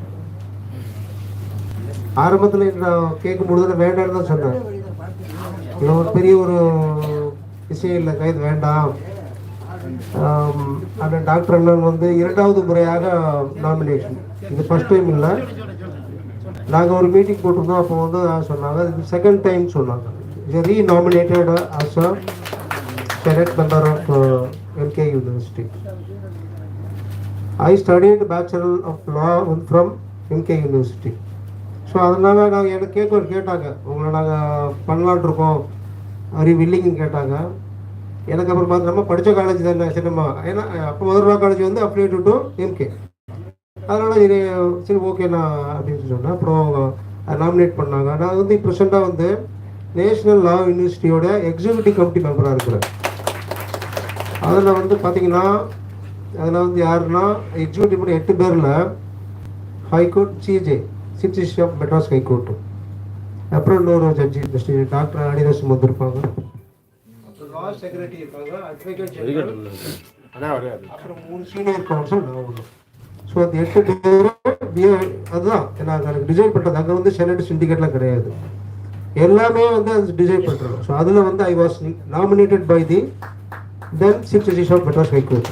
ஆரம்பத்தில் நான் கேட்கும் பொழுது வேண்டாம்னு தான் சொன்னேன். இது ஒரு பெரிய ஒரு விஷயம் இல்லை, கைது வேண்டாம். அண்ணன் டாக்டர் அண்ணன் வந்து 2வது முறையாக நாமினேஷன், இது ஃபர்ஸ்ட் டைம் இல்லை. நாங்கள் ஒரு மீட்டிங் போட்டிருந்தோம், அப்போ வந்து சொன்னாங்க இது 2nd டைம் சொன்னாங்க. Renominated as a senate member of MK university. I studied bachelor of law from MK university. So அதனால் நாங்கள் எனக்கு கேட்டாங்க, உங்களை நாங்கள் பண்ணலான் இருக்கோம், ஆர் யூ வில்லிங்னு கேட்டாங்க. எனக்கு அப்புறம் பார்த்து நம்ம படித்த காலேஜ் தானே சின்னம்மா, ஏன்னா அப்போ மதுரா காலேஜ் வந்து அப்ளிகேட் டு எம்கே, அதனால் சரி ஓகேண்ணா அப்படின்னு சொன்னேன். அப்புறம் நாமினேட் பண்ணாங்க. நான் வந்து ப்ரெசெண்டாக வந்து நேஷ்னல் லா யூனிவர்சிட்டியோட எக்ஸிக்யூட்டிவ் கமிட்டி மெம்பராக இருக்கிறேன். அதில் வந்து பார்த்தீங்கன்னா அதில் வந்து யாருன்னா எக்ஸிக்யூட்டிவ் பண்ண 8 பேரில் high court CJ chief justice of Madras high court, அப்புறம் இன்னொரு ஜட்ஜி ஜஸ்டிஸ் டாக்டர் அனிரசம் வந்திருப்பாங்க, லா செக்ரட்டரி இருக்காங்க, அட்வொகேட் ஜெனரல், அப்புறம் 3 சீனியர் கவுன்சில் நான் ஒன்று. ஸோ அந்த 8 பேர் அதுதான் நாங்கள் டிசைன் பண்ணுறது. அங்கே வந்து செனட் சிண்டிகேட்லாம் கிடையாது, எல்லாமே வந்து அது டிசைன் பண்ணுறோம். ஸோ அதில் வந்து I was nominated by the then chief justice of Madras high court.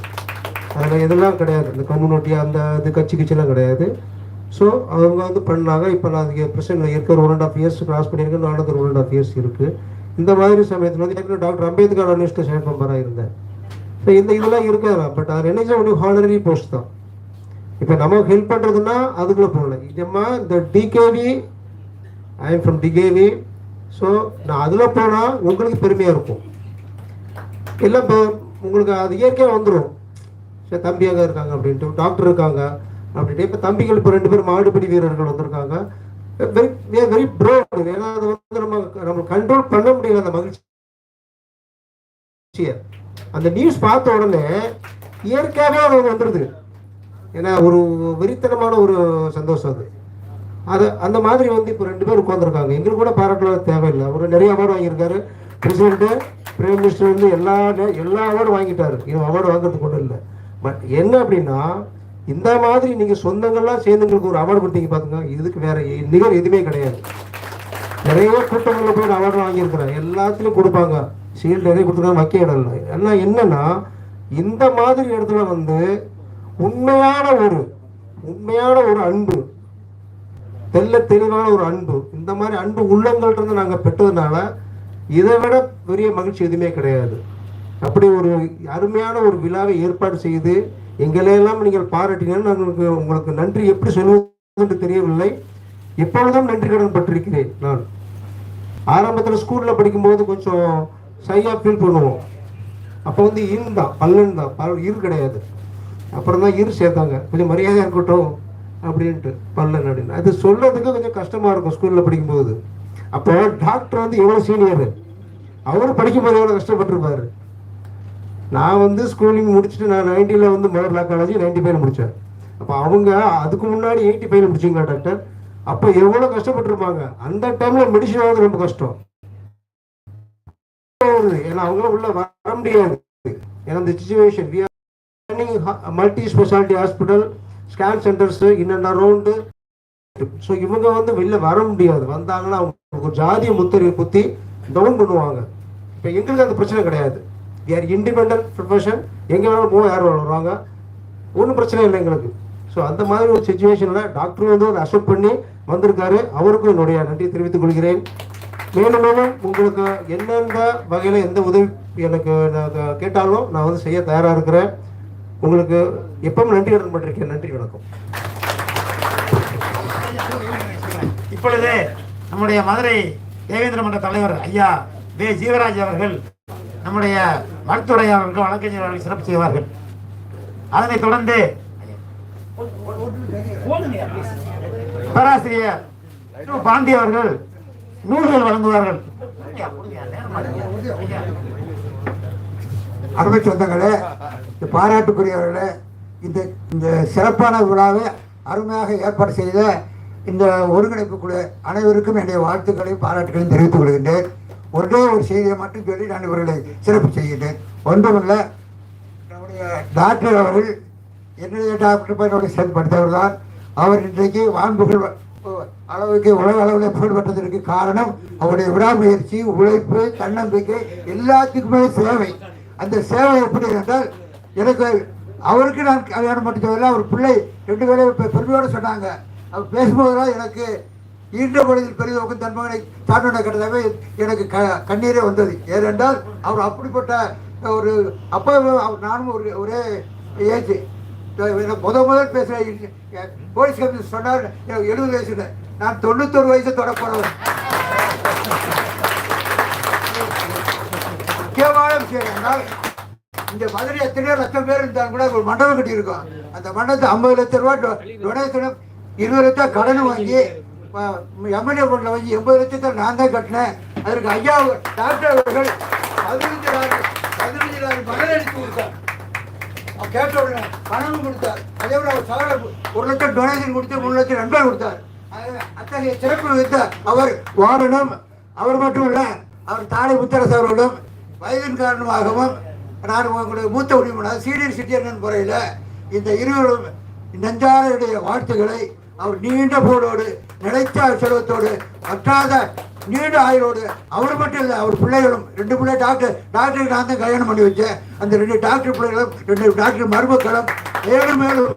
அதில் இதெல்லாம் கிடையாது, இந்த கம்யூனிட்டி அந்த இது கட்சிலாம் கிடையாது. ஸோ அவங்க வந்து பண்ணாங்க. இப்போ நான் அதுக்கு பிரச்சனை இருக்கிற 1.5 இயர்ஸ் கிராஸ் பண்ணியிருக்கேன், நான் 1.5 இயர்ஸ் இருக்குது. இந்த மாதிரி சமயத்தில் வந்து எனக்கு டாக்டர் அம்பேத்கர் யூனிவர்சிட்டி செனட் மெம்பராக இருந்தேன். ஸோ இதெல்லாம் இருக்காது. பட் அது என்ன ஒரு ஹானரரி போஸ்ட் தான். இப்போ நமக்கு ஹெல்ப் பண்ணுறதுன்னா அதுக்குள்ளே போகல. நம்ம இந்த DKV, I am from DKV. So நான் அதில் போனால் உங்களுக்கு பெருமையாக இருக்கும். இல்லை இப்போ உங்களுக்கு அது இயற்கையாக வந்துடும். சரி தம்பியாக இருக்காங்க அப்படின்ட்டு, டாக்டர் இருக்காங்க அப்படின்ட்டு. இப்போ தம்பிகள் இப்போ 2 பேர் மாடுபிடி வீரர்கள் வந்திருக்காங்க. Very very broad. ஏன்னா அது வந்து நம்ம கண்ட்ரோல் பண்ண முடியல அந்த மகிழ்ச்சியை. அந்த நியூஸ் பார்த்த உடனே இயற்கையாகவே அது வந்துடுது. ஏன்னா ஒரு வெறித்தனமான ஒரு சந்தோஷம் அது அந்த மாதிரி வந்து இப்போ 2 பேர் உட்காந்துருக்காங்க. எங்களுக்கு கூட பாராட்டலாம் தேவையில்லை. ஒரு நிறைய அவார்டு வாங்கியிருக்காரு பிரசிடென்ட்டு, பிரைம் மினிஸ்டர் வந்து எல்லா அவார்டும் வாங்கிட்டாரு. இது அவார்டு வாங்குறதுக்கு ஒன்றும் இல்லை. பட் என்ன அப்படின்னா இந்த மாதிரி நீங்கள் சொந்தங்கள்லாம் சேர்ந்து உங்களுக்கு ஒரு அவார்டு கொடுத்தீங்க பார்த்துங்க, இதுக்கு வேற நிகர் எதுவுமே கிடையாது. நிறைய கூட்டங்களில் போய் அவார்டு வாங்கியிருக்கிறேன், எல்லாத்துலேயும் கொடுப்பாங்க, சீல்டு நிறைய கொடுத்துருக்காங்க, வைக்க இடம் இல்லை. எல்லாம் என்னன்னா இந்த மாதிரி இடத்துல வந்து உண்மையான ஒரு அன்பு, தெளிவான ஒரு அன்பு, இந்த மாதிரி அன்பு உள்ளங்கள்ட்ட நாங்கள் பெற்றதுனால இதை விட பெரிய மகிழ்ச்சி எதுவுமே கிடையாது. அப்படி ஒரு அருமையான ஒரு விழாவை ஏற்பாடு செய்து எங்களையெல்லாம் நீங்கள் பாராட்டினீங்கன்னு நான் உங்களுக்கு நன்றி எப்படி சொல்லுவது தெரியவில்லை. எப்பொழுதும் நன்றி கடன் பட்டிருக்கிறேன். நான் ஆரம்பத்தில் ஸ்கூலில் படிக்கும்போது கொஞ்சம் சையாக ஃபீல் பண்ணுவோம். அப்போ வந்து இன் தான், பல்லன் தான், இரு கிடையாது. அப்புறம் தான் இரு சேர்த்தாங்க, கொஞ்சம் மரியாதையாக இருக்கட்டும் அப்படின்ட்டு பல்லன் அப்படின்னு. அது சொல்கிறதுக்கு கொஞ்சம் கஷ்டமாக இருக்கும் ஸ்கூலில் படிக்கும்போது. அப்போ டாக்டர் வந்து எவ்வளோ சீனியர், அவரும் படிக்கும்போது எவ்வளோ கஷ்டப்பட்டுருப்பாரு. நான் வந்து ஸ்கூலிங் முடிச்சுட்டு நான் 90ல் வந்து மதுரை லா காலேஜ் 95 முடித்தேன். அப்போ அவங்க அதுக்கு முன்னாடி 85 முடிச்சிங்களா டாக்டர், அப்போ எவ்வளோ கஷ்டப்பட்டுருப்பாங்க. அந்த டைமில் மெடிசன் ஆகுது ரொம்ப கஷ்டம். ஏன்னா அவங்களாம் உள்ள வர முடியாது. ஏன்னா இந்த situation we are running multi speciality hospital, scan centres in and around. So இவங்க வந்து வெளில வர முடியாது. வந்தாங்கன்னா அவங்க ஒரு ஜாதிய முத்திரையை குத்தி டவுன் பண்ணுவாங்க. இப்போ எங்களுக்கு அந்த பிரச்சனை கிடையாது. வி ஆர் இண்டிபெண்டன்ட் ப்ரொஃபஷன், எங்கே வேணாலும் போக யார் வருவாங்க, ஒன்றும் பிரச்சனை இல்லை எங்களுக்கு. ஸோ அந்த மாதிரி ஒரு சுச்சுவேஷனில் டாக்டர் வந்து ஒரு அக்செப்ட் பண்ணி வந்திருக்காரு. அவருக்கும் என்னுடைய நன்றியை தெரிவித்துக் கொள்கிறேன். மேலும் மேலும் உங்களுக்கு எந்தெந்த வகையில் எந்த உதவி எனக்கு கேட்டாலும் நான் வந்து செய்ய தயாராக இருக்கிறேன். உங்களுக்கு எப்பவும் நன்றி கடன் பண்ணிருக்கேன். நன்றி, வணக்கம். இப்பொழுது நம்முடைய மதுரை தேவேந்திர மன்ற தலைவர் ஐயா வே ஜீவராஜ் அவர்கள் நம்முடைய வழக்குரையாளர்கள் வழக்கறிஞர்கள் சிறப்பு செய்வார்கள். அதனைத் தொடர்ந்து பேராசிரியர் பாண்டி அவர்கள் நூல்கள் வழங்குவார்கள். அருமை சொந்தங்களே, பாராட்டுக்குரியவர்களே, இந்த சிறப்பான விழாவை அருமையாக ஏற்பாடு செய்த இந்த ஒருங்கிணைப்பு குழு அனைவருக்கும் என்னுடைய வாழ்த்துக்களையும் பாராட்டுகளையும் தெரிவித்துக் கொள்கின்றேன். ஒரே ஒரு செய்தியை மட்டும் சொல்லி நான் இவர்களை சிறப்பு செய்கின்றேன். ஒன்றுமில்லை, நம்முடைய டாக்டர் அவர்கள் என்னுடைய டாக்டர் பையனோடு சேர்ந்து படித்தவர் தான். அவர் இன்றைக்கு வான்புகள் அளவுக்கு உலக அளவில் புகழ்பெற்றதற்கு காரணம் அவருடைய விடாமுயற்சி, உழைப்பு, தன்னம்பிக்கை, எல்லாத்துக்குமே சேவை. அந்த சேவை எப்படி என்றால், எனக்கு அவருக்கு நான் கல்யாணம் மட்டும் சொல்லல, அவர் பிள்ளை 2 பேரும் பெருமையோடு சொன்னாங்க. அவர் பேசும்போதெல்லாம் எனக்கு ஈன்ற பொழுதில் பெரியவருக்கும் தன் மகனை தாண்டோட கட்டதாகவே எனக்கு கண்ணீரே வந்தது. ஏனென்றால் அவர் அப்படிப்பட்ட ஒரு அப்பா, நானும் ஒரே ஏஜ், முதல் பேசுகிறேன். போலீஸ் கமிஷனர் சொன்னார் 70 வயசுல, நான் 91 வயசு தொடப்போறவன். முக்கியமான விஷயம் என்றால் இந்த மதுரை எத்தனையோ லட்சம் பேர் இருந்தாலும் கூட ஒரு மண்டபம் கட்டியிருக்கோம். அந்த மண்டபத்தை 50 லட்சம் ரூபாய் டொனேஷனும் 20 லட்சம் கடனும் வாங்கி எம்எல்ஏ போர்டில் வாங்கி 80 லட்சத்தை நான் தான் கட்டினேன். அதற்கு ஐயா டாக்டர் அவர்கள் 15 மணல் அடித்து கொடுத்தார். கேட்ட உடனே பணமும் கொடுத்தார். அதே போல அவர் சார 1 லட்சம் டொனேஷன் கொடுத்து 3 லட்சம் நண்பர் கொடுத்தார். அத்தகைய சிறப்பு வைத்த அவர் வாரணும். அவர் மட்டும் இல்ல, அவர் தாலை முத்தரசு அவர்களும் வயதின் காரணமாகவும் நான் உங்களுடைய மூத்த உரிமையாளர் சீனியர் சிட்டிசன் முறையில் இந்த இருவரும் நெஞ்சாரையுடைய வாழ்த்துக்களை அவர் நீண்ட போடோடு நிலைத்த செல்வத்தோடு வற்றாத நீண்ட ஆயுளோடு அவர் மட்டும் இல்லை, அவர் பிள்ளைகளும் 2 பிள்ளை டாக்டருக்கு நான் தான் கல்யாணம் பண்ணி வச்சேன். அந்த 2 டாக்டர் பிள்ளைகளும் 2 டாக்டர் மருமக்களும் மேலும் மேலும்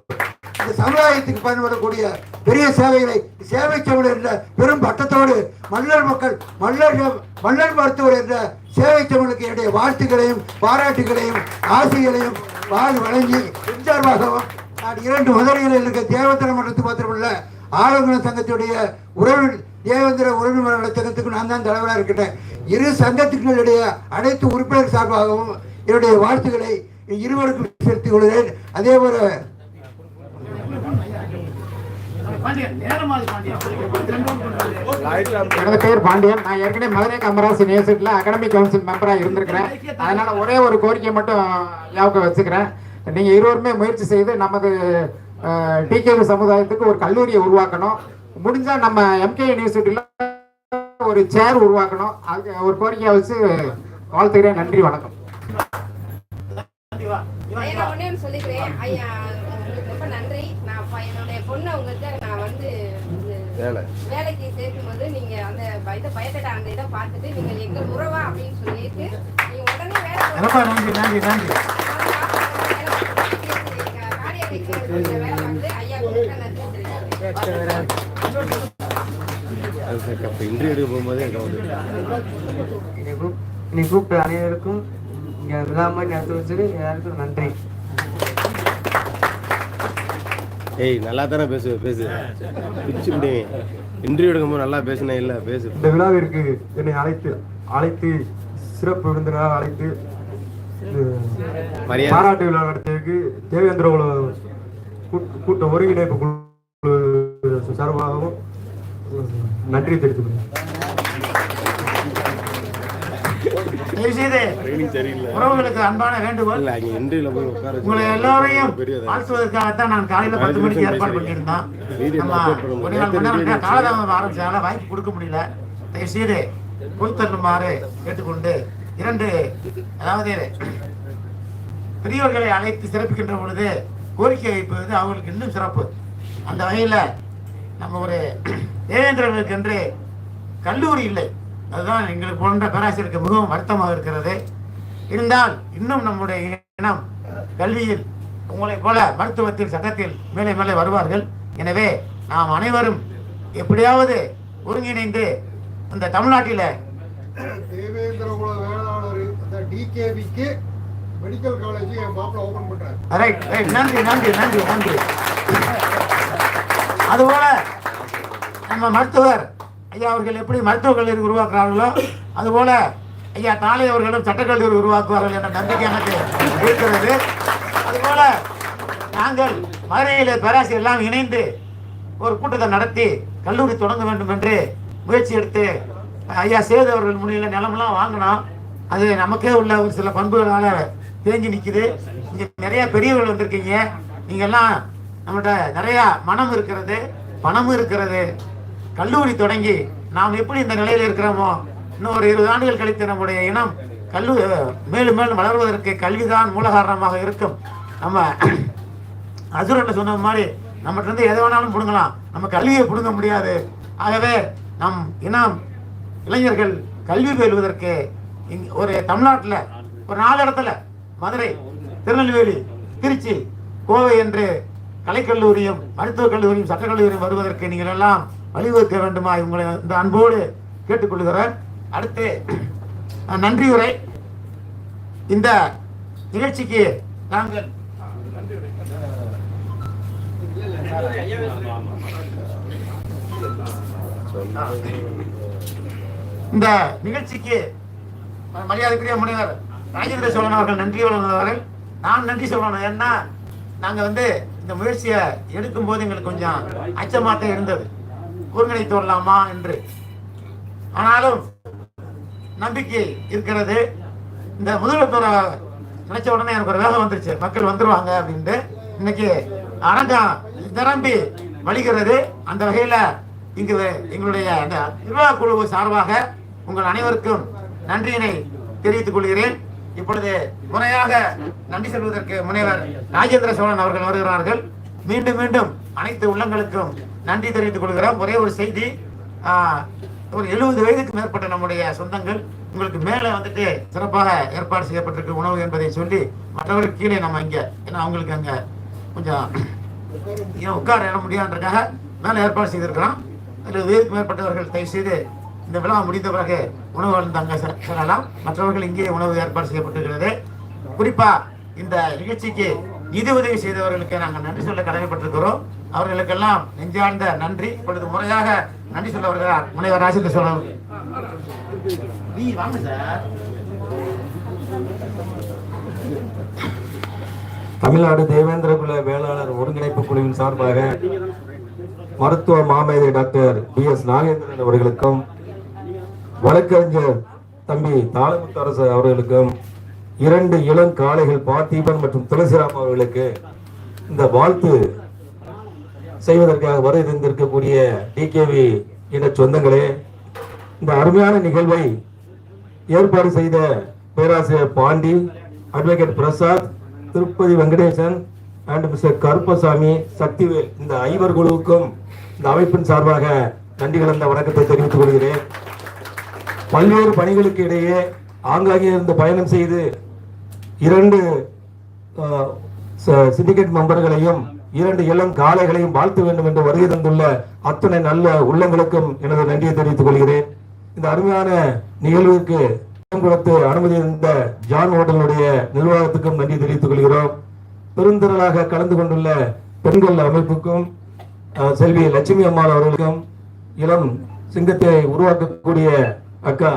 இந்த சமுதாயத்துக்கு பயன்படக்கூடிய பெரிய சேவைகளை சேவை செவல் என்ற பெரும் பட்டத்தோடு மல்லர் மருத்துவர் என்ற சேவை செவலுக்கு என்னுடைய வாழ்த்துக்களையும் பாராட்டுகளையும் ஆசைகளையும் வழங்கி சார்பாகவும் நான் 2 மதுரைகளில் இருக்க தேவேந்திர மன்றத்துக்கு மாத்திரமல்ல ஆலங்குளம் சங்கத்துடைய தேவேந்திர உறவினர் சங்கத்துக்கு நான் தான் தலைவராக இருக்கிறேன். 2 சங்கத்தினுடைய அனைத்து உறுப்பினர் சார்பாகவும் என்னுடைய வாழ்த்துக்களை இருவருக்கும் செலுத்திக் கொள்கிறேன். அதே போல எனது பேர் பாண்டியன். நான் ஏற்கனவே மதுரை காமராஜ் யூனிவர்சிட்டியில் அகாடமிக் கவுன்சில் மெம்பராக இருந்திருக்கிறேன். அதனால ஒரே ஒரு கோரிக்கை மட்டும் ஞாபகம் வச்சுக்கிறேன். நீங்க இருவருமே முயற்சி செய்து நமது டிகேவி சமுதாயத்துக்கு ஒரு கல்லூரியை உருவாக்கணும். முடிஞ்சா நம்ம எம்கே யூனிவர்சிட்டியில ஒரு சேர் உருவாக்கணும். அதுக்கு ஒரு கோரிக்கையை வச்சு வாழ்த்துக்கிறேன். நன்றி, வணக்கம். சொல்லிக்கிறேன் ஐயா, ரொம்ப நன்றி. நான் என்னுடைய பொண்ணை உங்களுக்கு நான் வந்து வேலைக்கு சேர்க்கும் போது நீங்க அந்த பயத்தட்ட அந்த இதை பார்த்துட்டு நீங்க எங்க உறவா அப்படின்னு சொல்லிட்டு நீங்க உடனே வேலை பார்த்து ஐயா நன்றி. கூப்பிட்ட அனைவருக்கும் இங்க விழாமல் நடத்தி வச்சது எல்லாருக்கும் நன்றி. ஏய், நல்லா தானே பேசு இன்டர்வியூ எடுக்கும்போது நல்லா பேசுனேன். இல்லை பேசு. இந்த விழாவிற்கு என்னை அழைத்து சிறப்பு விருந்தினராக அழைத்து பாராட்டு விழா நடத்தியதற்கு தேவேந்திர கூட்ட ஒருங்கிணைப்பு குழு சார்பாகவும் நன்றி தெரிவித்துள்ளேன். உறவுகளுக்கு அன்பான வேண்டுகோள், உங்களை எல்லாரையும் வாழ்த்துவதற்காகத்தான் நான் காலையில 10 மணிக்கு ஏற்பாடு பண்ணியிருந்தோம். காலதாமதம் ஆரம்பிச்சால வாய்ப்பு கொடுக்க முடியல. தயவு செய்து பொறுத்தருமாறு கேட்டுக்கொண்டு 2 அதாவது பெரியவர்களை அழைத்து சிறப்பிக்கின்ற பொழுது கோரிக்கை வைப்பது அவங்களுக்கு இன்னும் சிறப்பு. அந்த வகையில் நம்ம ஒரு தேவேந்திரர்களுக்கு என்று கல்லூரி இல்லை. அதுதான் எங்களுக்கு போன்ற பேராசிரியருக்கு மிகவும் வருத்தமாக இருக்கிறது. இருந்தால் இன்னும் நம்முடைய இனம் கல்வியில் உங்களை போல மருத்துவத்தில் சட்டத்தில் மேலே மேலே வருவார்கள். எனவே நாம் அனைவரும் எப்படியாவது ஒருங்கிணைந்து இந்த தமிழ்நாட்டில தேவேந்திர குல வேளாளர் அந்த டிகேவிக்கு மெடிக்கல் காலேஜ் என் மாப்பிள்ள ஓபன் பண்றாரு. ரைட் ரைட், நன்றி நன்றி நன்றி நன்றி. அதுபோல நம்ம மருத்துவர் ஐயா அவர்கள் எப்படி மருத்துவக் கல்லூரி உருவாக்குறார்களோ அதுபோல ஐயா தாலை அவர்களும் சட்டக்கல்லூரி உருவாக்குவார்கள் என்ற நம்பிக்கை எனக்கு இருக்கிறது. அதுபோல நாங்கள் மதுரையிலே பேராசிரியர் எல்லாம் இணைந்து ஒரு கூட்டத்தை நடத்தி கல்லூரி தொடங்க வேண்டும் என்று முயற்சி எடுத்து ஐயா சேது அவர்கள் முன்னிலையில் நிலமெல்லாம் வாங்கினோம். அது நமக்கே உள்ள ஒரு சில பண்புகளால் தேங்கி நிற்குது. இங்கே நிறைய பெரியவர்கள் வந்திருக்கீங்க. நீங்கள்லாம் நம்மகிட்ட நிறையா மனம் இருக்கிறது, பணமும் இருக்கிறது. கல்லூரி தொடங்கி நாம் எப்படி இந்த நிலையில் இருக்கிறோமோ இன்னும் ஒரு 20 ஆண்டுகள் கழித்து நம்முடைய இனம் மேலும் மேலும் வளர்வதற்கு கல்விதான் மூல காரணமாக இருக்கும். நம்ம அசுரன் சொன்ன மாதிரி நம்மகிட்ட இருந்து எதை வேணாலும் பிடுங்கலாம், நம்ம கல்வியை பிடுங்க முடியாது. ஆகவே நம் இனம் இளைஞர்கள் கல்வி பயிலுவதற்கு ஒரு தமிழ்நாட்டில் ஒரு 4 இடத்துல மதுரை, திருநெல்வேலி, திருச்சி, கோவை என்று கலைக்கல்லூரியும் மருத்துவக் கல்லூரியும் சட்டக்கல்லூரியும் வருவதற்கு நீங்கள் எல்லாம் வழிவகுக்க வேண்டுமா உங்களை இந்த அன்போடு கேட்டுக்கொள்கிறேன். அடுத்து நன்றி உரை. இந்த நிகழ்ச்சிக்கு நாங்கள் இந்த நிகழ்ச்சிக்கு மரியாதைக்குரிய முனைவர் ராஜேந்திர சோழன் அவர்கள் நன்றி வழங்குவார்கள். நான் நன்றி சொல்லணும். ஏன்னா நாங்க இந்த முயற்சியை எடுக்கும் போது எங்களுக்கு கொஞ்சம் அச்சமாட்டம் இருந்தது, ஒருங்கிணைத்து வரலாமா என்று. ஆனாலும் நம்பிக்கை இருக்கிறது. இந்த முதல்வர் நினைச்ச உடனே எனக்கு ஒரு வேகம் வந்துருச்சு, மக்கள் வந்துருவாங்க அப்படின்ட்டு. இன்னைக்கு அரங்கம் நிரம்பி வழிகிறது. அந்த வகையில இங்கு எங்களுடைய அந்த நிர்வாக குழு சார்பாக உங்கள் அனைவருக்கும் நன்றியினை தெரிவித்துக் கொள்கிறேன். இப்பொழுது முறையாக நன்றி சொல்வதற்கு முனைவர் ராஜேந்திர சோழன் அவர்கள் வருகிறார்கள். மீண்டும் மீண்டும் அனைத்து உள்ளங்களுக்கும் நன்றி தெரிவித்துக் கொள்கிறோம். ஒரே ஒரு செய்தி, ஒரு 70 வயதுக்கு மேற்பட்ட நம்முடைய சொந்தங்கள் உங்களுக்கு மேலே சிறப்பாக ஏற்பாடு செய்யப்பட்டிருக்கு உணவு என்பதை சொல்லி மற்றவர்கள் கீழே நம்ம இங்க, ஏன்னா அவங்களுக்கு அங்க கொஞ்சம் உட்கார இட முடியாதுக்காக மேலே ஏற்பாடு செய்திருக்கிறோம். 70 வயதுக்கு மேற்பட்டவர்கள் தயவு செய்து இந்த விழா முடிந்த பிறகு உணவு அங்க செல்லலாம். மற்றவர்கள் இங்கே உணவு ஏற்பாடு செய்யப்பட்டிருக்கிறது. குறிப்பா இந்த நிகழ்ச்சிக்கு நிதி உதவி செய்தவர்களுக்கு நாங்கள் நன்றி சொல்ல கடமைப்பட்டிருக்கிறோம். அவர்களுக்கெல்லாம் நெஞ்சார்ந்த நன்றி. இப்பொழுது முறையாக நன்றி சொல்ல வருகிறார் முனைவர் ராஜேந்திர சோழன். தமிழ்நாடு தேவேந்திர குல வேளாளர் ஒருங்கிணைப்பு குழுவின் சார்பாக மருத்துவ மாமேதை டாக்டர் BS நாகேந்திரன் அவர்களுக்கும் வழக்கறிஞர் தம்பி தாளமுத்தரசு அவர்களுக்கும் 2 இளம் காளைகள் பார்த்திபன் மற்றும் துளசிராம் அவர்களுக்கு இந்த வாழ்த்து செய்வதற்காக வருகை தந்திருக்கக்கூடிய DKV இன சொந்தங்களே, இந்த அருமையான நிகழ்வை ஏற்பாடு செய்த பேராசிரியர் Pandi, advocate Prasad, Tirupati Venkatesan and mister Karuppasamy, Sakthivel, இந்த 5 குழுவுக்கும் இந்த அமைப்பின் சார்பாக நன்றி கலந்த வணக்கத்தை தெரிவித்துக் கொள்கிறேன். பல்வேறு பணிகளுக்கு இடையே ஆங்காங்கே இருந்து பயணம் செய்து 2 சிண்டிகேட் மெம்பர்களையும் 2 இளம் காளைகளையும் வாழ்த்த வேண்டும் என்று வருகை தந்துள்ள அத்தனை நல்ல உள்ளங்களுக்கும் எனது நன்றியை தெரிவித்துக் கொள்கிறேன். இந்த அருமையான நிகழ்வுக்கு கொடுத்து அனுமதி இருந்த ஜான் ஹோட்டலுடைய நிர்வாகத்துக்கும் நன்றி தெரிவித்துக் கொள்கிறோம். பெருந்திரளாக கலந்து கொண்டுள்ள பெண்கள் அமைப்புக்கும் செல்வி லட்சுமி அம்மாள் அவர்களுக்கும், இளம் சிங்கத்தை உருவாக்கக்கூடிய அக்கா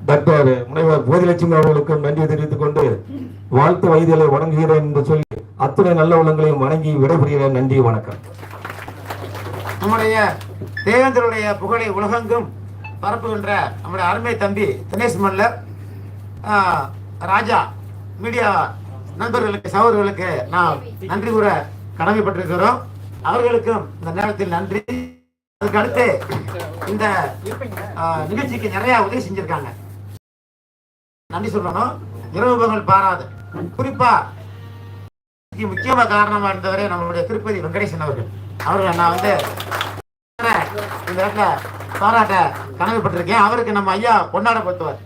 டாக்டர் முனைவர் போதிலட்சுமி அவர்களுக்கும் நன்றி தெரிவித்துக் கொண்டு வாழ்த்து வயதிகளை வணங்குகிறேன் என்று சொல்லி அத்துணை நல்ல உள்ளங்களையும் வணங்கி விடைபெறுகிறேன். நன்றி, வணக்கம். நம்முடைய தேவேந்திரனுடைய புகழை உலகெங்கும் பரப்புகின்ற நம்முடைய அருமை தம்பி தினேஷ் மல்லர், ராஜா மீடியா நண்பர்களுக்கு, சகோதரர்களுக்கு நாம் நன்றி கூற கடமைப்பட்டிருக்கிறோம். அவர்களுக்கும் இந்த நேரத்தில் நன்றி. அதுக்கு அடுத்து இந்த நிகழ்ச்சிக்கு நிறைய உதவி செஞ்சிருக்காங்க, நன்றி சொல்லணும். இரவு பகல் பாராது. குறிப்பா முக்கியமா காரணமா இருந்தவரே நம்மளுடைய திருப்பதி வெங்கடேசன் அவர்களை நான் இந்த இடத்துல பாராட்ட கடமைப்பட்டிருக்கேன். அவருக்கு நம்ம ஐயா கொண்டாடப்படுத்துவார்.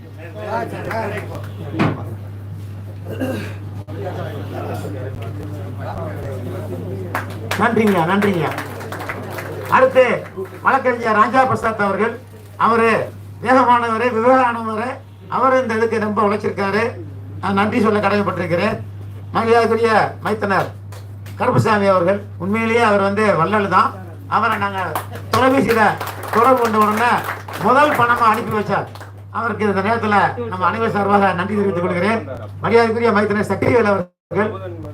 நன்றிங்க, நன்றிங்க. அடுத்து வழக்கறிஞர் ராஜா பிரசாத் அவர்கள், அவரு வேகமானவரு, விவேகானவரு, அவர் இந்த இதுக்கு ரொம்ப உழைச்சிருக்காரு. நான் நன்றி சொல்ல கடமைப்பட்டிருக்கிறேன். மரியாதைக்குரிய மைத்தனர் கருப்பசாமி அவர்கள், உண்மையிலேயே அவர் வள்ளல் தான். அவரை நாங்கள் தொலைபேசியில தொடர்பு கொண்ட உடனே முதல் பணமா அனுப்பி வச்சார். அவருக்கு இந்த நேரத்தில் நம்ம அனைவர் சார்பாக நன்றி தெரிவித்துக் கொள்கிறேன். மரியாதைக்குரிய மைத்தனர் சக்திவேல்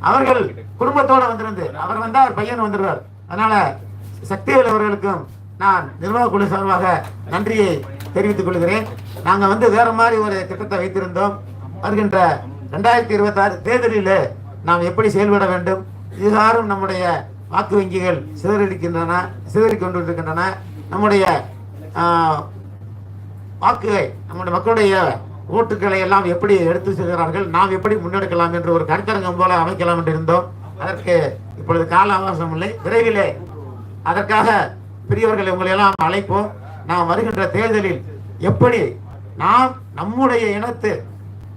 அவர்கள் குடும்பத்தோட வந்திருந்து, அவர் வந்தா அவர் பையன் வந்துடுவார். அதனால சக்திவேல் அவர்களுக்கும் நான் நிர்வாக குழு சார்பாக நன்றியை தெரிவித்துக் கொள்கிறேன். நாங்க வேற மாதிரி ஒரு திட்டத்தை வைத்திருந்தோம். வருகின்ற 2026 தேர்தலில் நாம் எப்படி செயல்பட வேண்டும், இதுகாரும் நம்முடைய வாக்கு வங்கிகள் சிதறிக் கொண்டிருக்கின்றன. நம்முடைய வாக்குகளை, நம்முடைய மக்களுடைய ஓட்டுக்களை எல்லாம் எப்படி எடுத்து செல்கிறார்கள், நாம் எப்படி முன்னெடுக்கலாம் என்று ஒரு கருத்தரங்கம் போல அமைக்கலாம் என்று இருந்தோம். அதற்கு இப்பொழுது கால அவகாசம் இல்லை. விரைவிலே அதற்காக பெரியவர்களை உங்களை எல்லாம் அழைப்போம். நாம் வருகின்ற தேர்தலில் எப்படி நாம் நம்முடைய இனத்து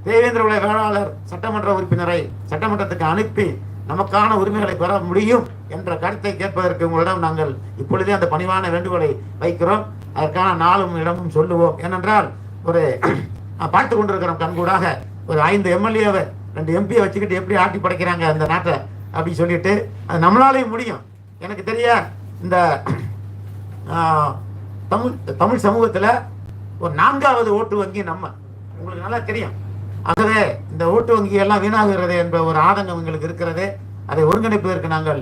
தேவேந்திர குல வேளாளர் சட்டமன்ற உறுப்பினரை சட்டமன்றத்துக்கு அனுப்பி நமக்கான உரிமைகளை பெற முடியும் என்ற கருத்தை கேட்பதற்கு உங்களிடம் நாங்கள் இப்பொழுதே அந்த பணிவான வேண்டுகோளை வைக்கிறோம். அதற்கான நாளும் இடமும் சொல்லுவோம். ஏனென்றால் ஒரு பார்த்து கொண்டிருக்கிறோம் கண்கூடாக, ஒரு 5 MLA 2 MP வச்சுக்கிட்டு எப்படி ஆட்டி படைக்கிறாங்க அந்த நாட்டை அப்படின்னு சொல்லிட்டு, அது நம்மளாலையும் முடியும். எனக்கு தெரிய இந்த தமிழ் சமூகத்தில் ஒரு 4வது ஓட்டு வங்கி நம்ம, உங்களுக்கு நல்லா தெரியும். ஆகவே இந்த ஓட்டு வங்கி எல்லாம் வீணாகிறது என்ற ஒரு ஆதங்கம் எங்களுக்கு இருக்கிறது. அதை ஒருங்கிணைப்பதற்கு நாங்கள்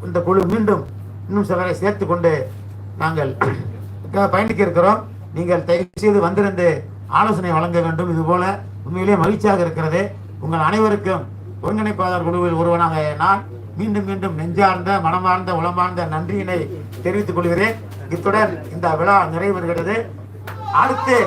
இந்த குழு மீண்டும் இன்னும் சிலரை சேர்த்து கொண்டு நாங்கள் பயணிக்க இருக்கிறோம். நீங்கள் தயவு செய்து வந்திருந்து ஆலோசனை வழங்க வேண்டும். இதுபோல உண்மையிலேயே மகிழ்ச்சியாக இருக்கிறது. உங்கள் அனைவருக்கும் ஒருங்கிணைப்பாளர் குழுவில் ஒருவனாக நான் மீண்டும் மீண்டும் நெஞ்சார்ந்த மனமார்ந்த உளமார்ந்த நன்றியினை தெரிவித்துக் கொள்கிறேன். இத்துடன் இந்த விழா நிறைவேறுகிறது. அடுத்து